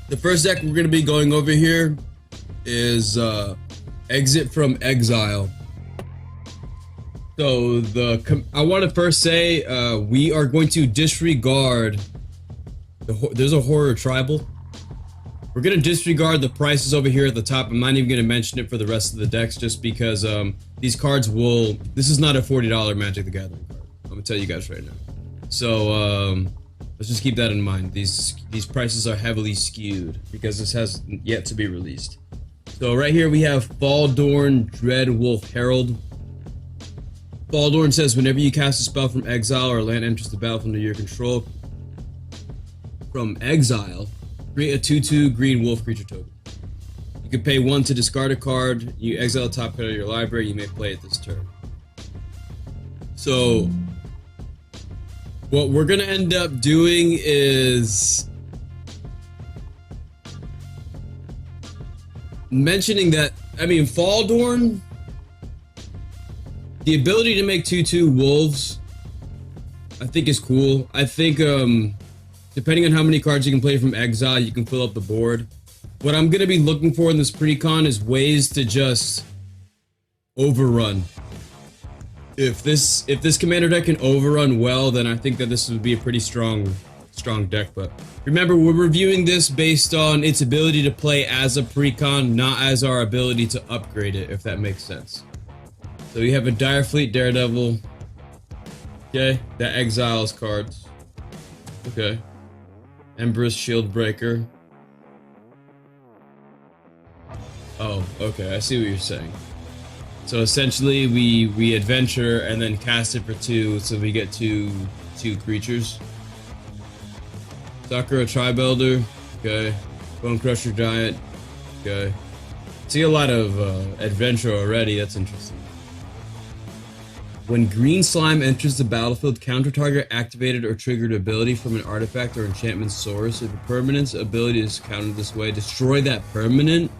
The first deck we're gonna be going over here is Exit from Exile. So I want to first say we are going to disregard there's a horror tribal. We're gonna disregard the prices over here at the top. I'm not even gonna mention it for the rest of the decks, just because these cards will. This is not a $40 Magic the Gathering card. I'm gonna tell you guys right now. So let's just keep that in mind. These prices are heavily skewed because this has yet to be released. So right here we have Faldorn Dreadwolf Herald. Faldorn says whenever you cast a spell from exile or land enters the battlefield under your control from exile, create a 2/2 green wolf creature token. You can pay 1 to discard a card. You exile a top card of your library. You may play it this turn. So what we're gonna end up doing is mentioning that, I mean, Faldorn, the ability to make 2/2 wolves, I think is cool. I think depending on how many cards you can play from exile, you can fill up the board. What I'm gonna be looking for in this precon is ways to just overrun. If this commander deck can overrun well, then I think that this would be a pretty strong deck. But remember, we're reviewing this based on its ability to play as a precon, not as our ability to upgrade it, if that makes sense. So we have a Direfleet Daredevil. Okay, that exiles cards. Okay. Empress Shieldbreaker. Oh, okay, I see what you're saying. So essentially we adventure and then cast it for 2, so we get two creatures. Sakura Tribelder, okay. Bone Crusher Giant, okay. See a lot of adventure already, that's interesting. When green slime enters the battlefield, counter target activated or triggered ability from an artifact or enchantment source. If a permanent's ability is countered this way, destroy that permanent.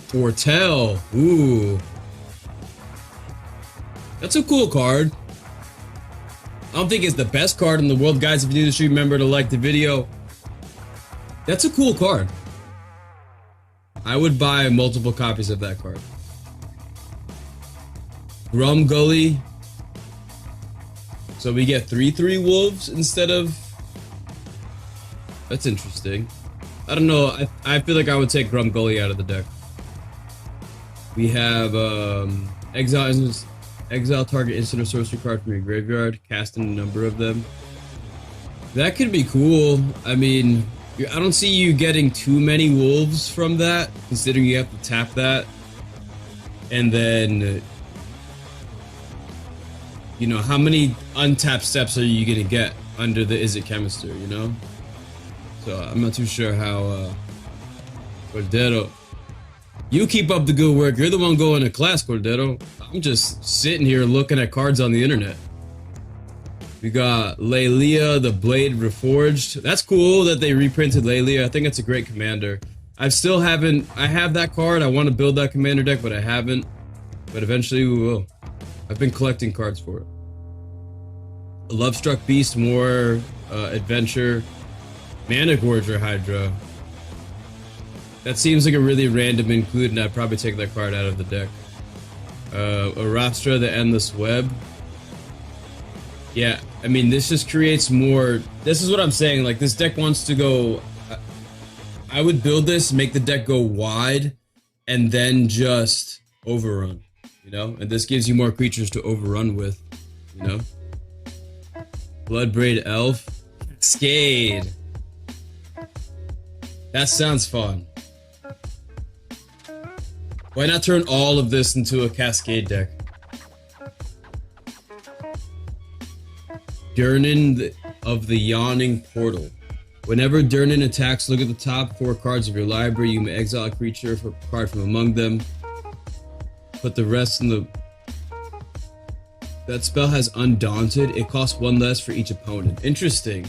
Foretell, ooh. That's a cool card. I don't think it's the best card in the world. Guys, if you do this, remember to like the video. That's a cool card. I would buy multiple copies of that card. Grum Gully. So we get 3/3 wolves instead of... That's interesting. I don't know. I feel like I would take Grum Gully out of the deck. We have exile target instant or sorcery card from your graveyard, casting a number of them. That could be cool. I mean, I don't see you getting too many wolves from that, considering you have to tap that. And then, you know, how many untapped steps are you gonna get under the Is It Chemister, you know? So I'm not too sure how Cordero. You keep up the good work. You're the one going to class, Cordero. I'm just sitting here looking at cards on the internet. We got Lelia, the Blade Reforged. That's cool that they reprinted Lelia. I think it's a great commander. I have that card. I want to build that commander deck, but I haven't. But eventually we will. I've been collecting cards for it. A Lovestruck Beast, more adventure. Mana Gorger Hydra. That seems like a really random include, and I'd probably take that card out of the deck. Arastra, the Endless Web. Yeah, I mean, this just creates more... This is what I'm saying, like, this deck wants to go... I would build this, make the deck go wide, and then just overrun, you know? And this gives you more creatures to overrun with, you know? Bloodbraid Elf. Cascade. That sounds fun. Why not turn all of this into a Cascade deck? Durban of the Yawning Portal. Whenever Durban attacks, look at the top 4 cards of your library. You may exile a creature for a card from among them. Put the rest in the... That spell has Undaunted. It costs 1 less for each opponent. Interesting.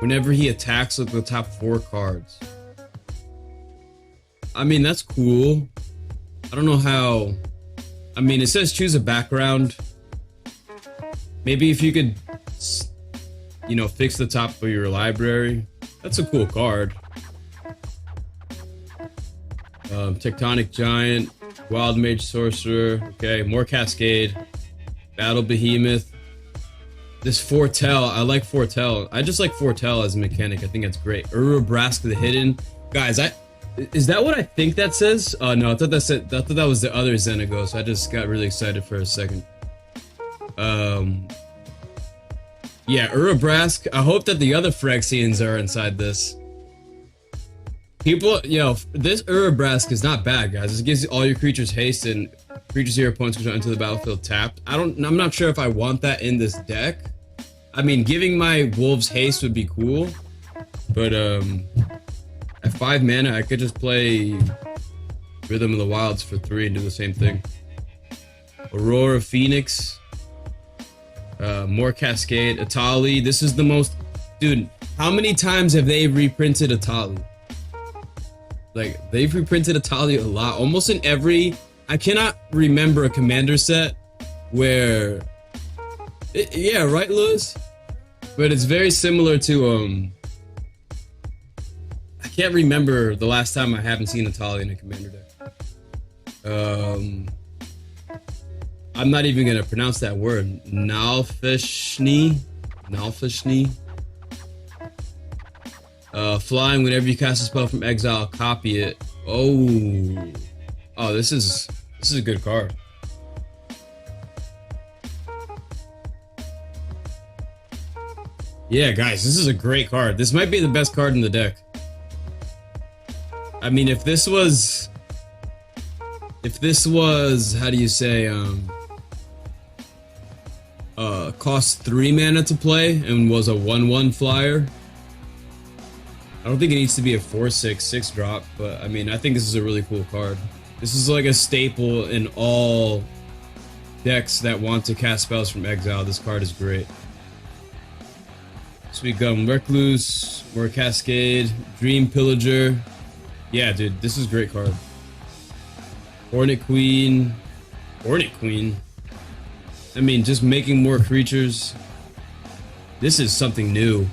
Whenever he attacks, look at the top 4 cards. I mean, that's cool. I don't know how... I mean, it says choose a background. Maybe if you could you know, fix the top of your library. That's a cool card. Tectonic Giant, Wild Mage Sorcerer. Okay, more Cascade. Battle Behemoth. This Foretell, I like Foretell. I just like Foretell as a mechanic. I think that's great. Urabrask the Hidden. Guys, is that what I think that says? No, I thought that was the other Xenagos. So I just got really excited for a second. Yeah, Urabrask. I hope that the other Phyrexians are inside this. People, this Urabrask is not bad, guys. This gives all your creatures haste and creatures your opponents control into the battlefield tapped. I'm not sure if I want that in this deck. I mean, giving my wolves haste would be cool, but at 5 mana, I could just play Rhythm of the Wilds for 3 and do the same thing. Aurora Phoenix, more Cascade, Atali. This is the most, dude. How many times have they reprinted Atali? Like, they've reprinted Atali a lot, almost in every. I cannot remember a commander set where. Yeah, right, Lewis? But it's very similar to, I can't remember the last time I haven't seen Atali in a commander deck. I'm not even gonna pronounce that word. Nalfishni. Flying whenever you cast a spell from exile, copy it. Oh, this is a good card. Yeah, guys, this is a great card. This might be the best card in the deck. I mean, if this was, how do you say, cost 3 mana to play and was a 1/1 flyer. I don't think it needs to be a 4/6 drop, but I mean, I think this is a really cool card. This is like a staple in all decks that want to cast spells from exile. This card is great. Sweet Gum Recluse, more Cascade, Dream Pillager. Yeah, dude, this is a great card. Hornet Queen. I mean, just making more creatures. This is something new.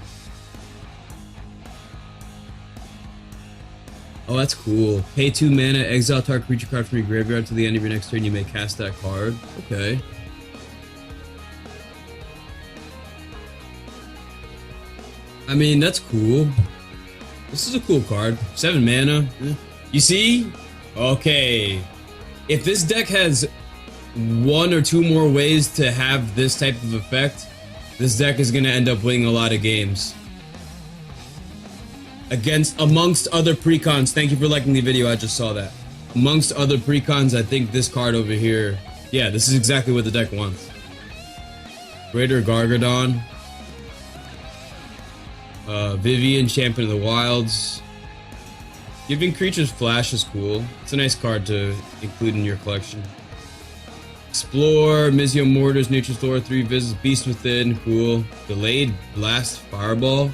Oh, that's cool. Pay 2 mana, exile target creature card from your graveyard to the end of your next turn. You may cast that card. Okay. I mean, that's cool. This is a cool card. 7 mana. You see? Okay. If this deck has 1 or 2 more ways to have this type of effect, this deck is going to end up winning a lot of games. Amongst other precons. Thank you for liking the video. I just saw that. Amongst other precons, I think this card over here, yeah, this is exactly what the deck wants. Greater Gargadon. Vivian, Champion of the Wilds. Giving creatures flash is cool. It's a nice card to include in your collection. Explore, Mizio Mortars, Nature's Lore, 3 visits, Beast Within, cool. Delayed Blast Fireball.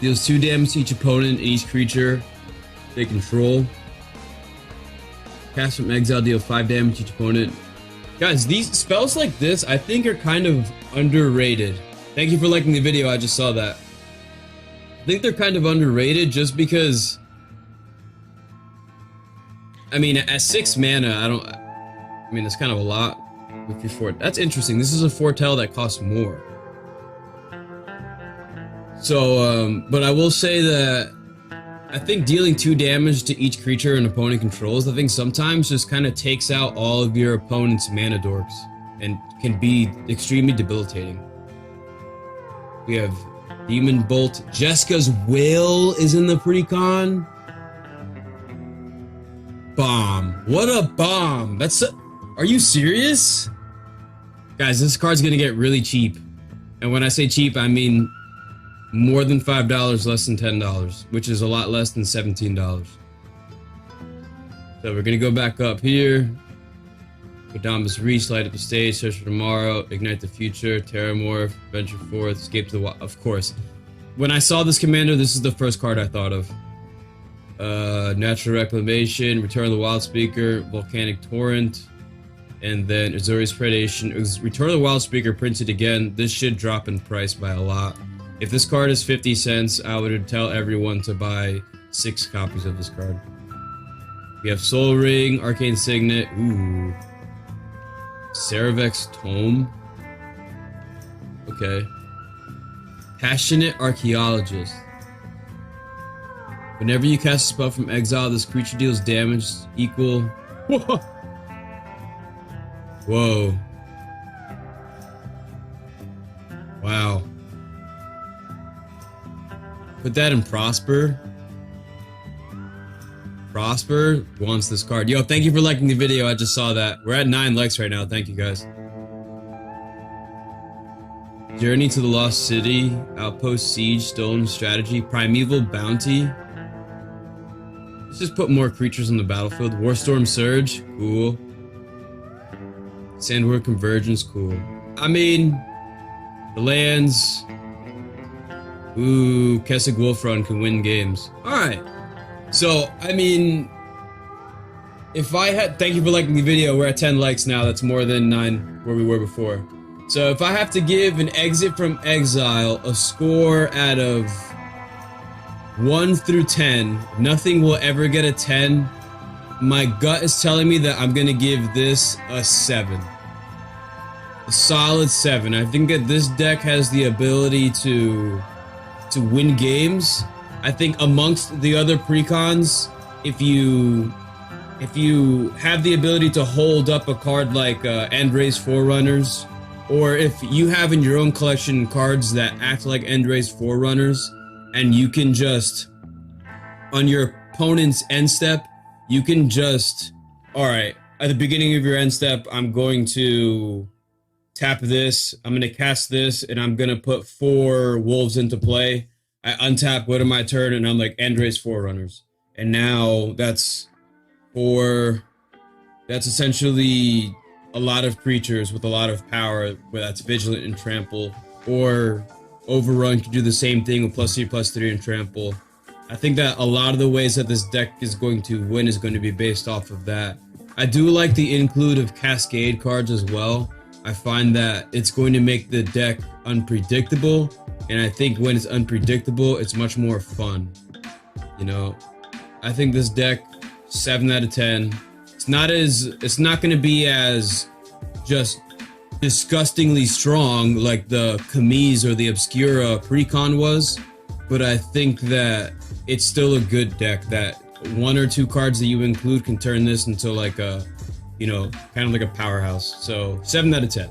Deals 2 damage to each opponent and each creature they control. Cast from exile, deal 5 damage to each opponent. Guys, these spells like this, I think, are kind of underrated. Thank you for liking the video, I just saw that. I think they're kind of underrated just because, I mean, at 6 mana, I mean, that's kind of a lot with your fort. That's interesting. This is a Foretell that costs more. So, but I will say that I think dealing 2 damage to each creature an opponent controls, I think sometimes just kind of takes out all of your opponent's mana dorks and can be extremely debilitating. We have Demon Bolt. Jessica's Will is in the precon. Bomb. What a bomb. Are you serious? Guys, this card's gonna get really cheap. And when I say cheap, I mean more than $5, less than $10, which is a lot less than $17. So we're gonna go back up here. Kodamas Reach, Light Up the Stage, Search for Tomorrow, Ignite the Future, Terramorph, Venture Forth, Escape to the Wild. Of course. When I saw this commander, this is the first card I thought of. Natural Reclamation, Return of the Wild Speaker, Volcanic Torrent. And then Azorius Predation. Return of the Wild Speaker printed again. This should drop in price by a lot. If this card is 50 cents, I would tell everyone to buy 6 copies of this card. We have Soul Ring, Arcane Signet. Ooh. Ceravex's Tome. Okay. Passionate Archaeologist. Whenever you cast a spell from exile, this creature deals damage equal. Whoa. Whoa. Wow. Put that in Prosper. Prosper wants this card. Yo, thank you for liking the video. I just saw that. We're at 9 likes right now. Thank you, guys. Journey to the Lost City. Outpost Siege. Stolen Strategy. Primeval Bounty. Let's just put more creatures on the battlefield. Warstorm Surge. Cool. Sandward Convergence. Cool. I mean, the lands. Ooh, Kessig Wolfrun can win games. Alright. So, I mean, if I had, thank you for liking the video, we're at 10 likes now, that's more than 9 where we were before. So if I have to give an exit from exile a score out of 1 through 10, nothing will ever get a 10, my gut is telling me that I'm gonna give this a 7. A solid 7. I think that this deck has the ability to win games. I think amongst the other precons, if you have the ability to hold up a card like Endray's Forerunners, or if you have in your own collection cards that act like Endray's Forerunners, and you can just, on your opponent's end step, you can just, alright, at the beginning of your end step, I'm going to tap this, I'm going to cast this, and I'm going to put 4 wolves into play. I untap, go to my turn, and I'm like, Endray's Forerunners. And now that's 4, that's essentially a lot of creatures with a lot of power, whether that's Vigilant and Trample, or Overrun can do the same thing with +3/+3 and Trample. I think that a lot of the ways that this deck is going to win is going to be based off of that. I do like the include of Cascade cards as well. I find that it's going to make the deck unpredictable, and I think when it's unpredictable, it's much more fun. You know, I think this deck, 7 out of 10. It's not going to be as just disgustingly strong like the Kamiz or the Obscura Precon was, but I think that it's still a good deck that 1 or 2 cards that you include can turn this into like a, you know, kind of like a powerhouse. So 7 out of 10.